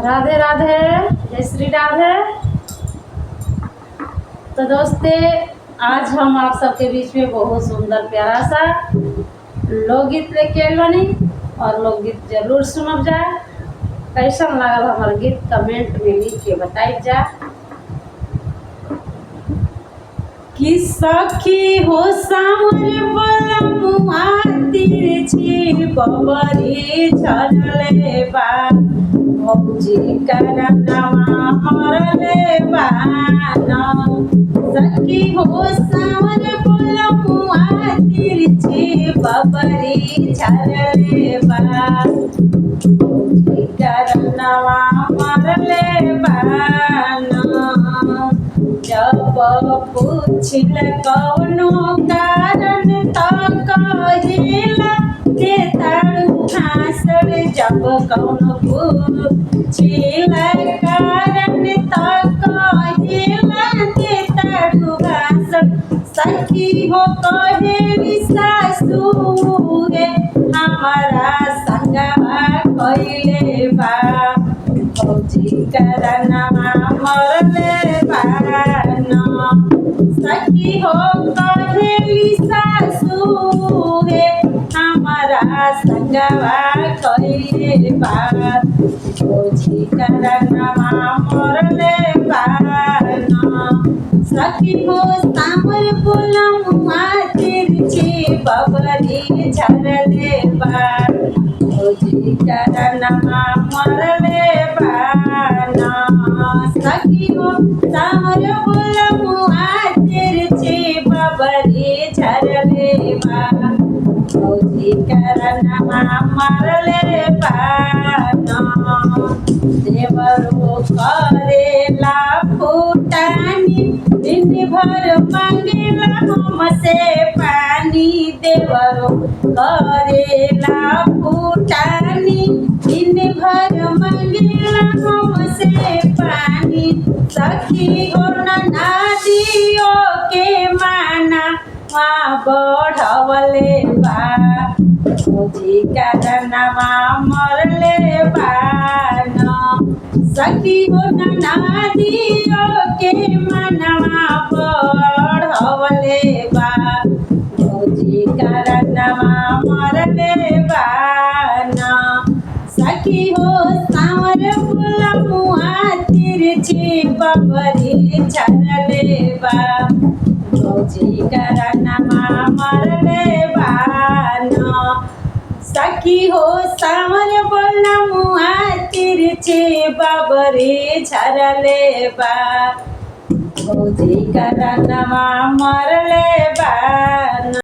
राधे राधे, जय श्री राधे। तो दोस्ते, आज हम आप सबके बीच में बहुत सुंदर प्यारा सा लोकगीत लेके आइल बानी और लोकगीत जरूर सुनब जा। कैसन लागल हमार गीत कमेंट में लिख के बताई जा। कि सखी हो सामर बलमुआ तिरछी बबरी झरले बा, भौजी करनवा हरले बाना। सखी हो सामर बलमुआ तिरछी बबरी झरले बा, भौजी करनवा हरले बाना। जब पूछिल कौनो कारण त कहिला के तारू भाषण। जब कौनो पूछिल कारण त कहिला के तारू भाषण। सखी हो कहेली सासू गे हमारा संगवा कइले बा, भौजी करनवा मरले बाना। सखी हो कहेली सासू गे हमारा संगवा कइले बा, भौजी करनवा मरले बाना। सखी हो सामर बलमुआ तिरछी बबरी झरले बा, भौजी करनवा मरले बाना। सखी हो सामर बलमुआ तिरछी बबरी झरले बा, भौजी करनवा मरले बाना। देवरो करेला फूटानी दिन भर मांगेला हमसे पानी। देवरो करेला फूटानी दिन भर मांगेला हमसे पानी। सखी हो नदियो के माना वहाँ बढ़वले बा, भौजी करनवा मरले बाना। सखी हो नदियो के मनवा बढ़वले बा, भौजी करनवा मरले बाना। सखी हो सावर बलमुआ तिरछी बबरी झरले बा, भौजी करनवा मरले बाना। सखी हो सावर बलमुआ तिरछी बबरी झरले बा, भौजी करनवा मरले बा।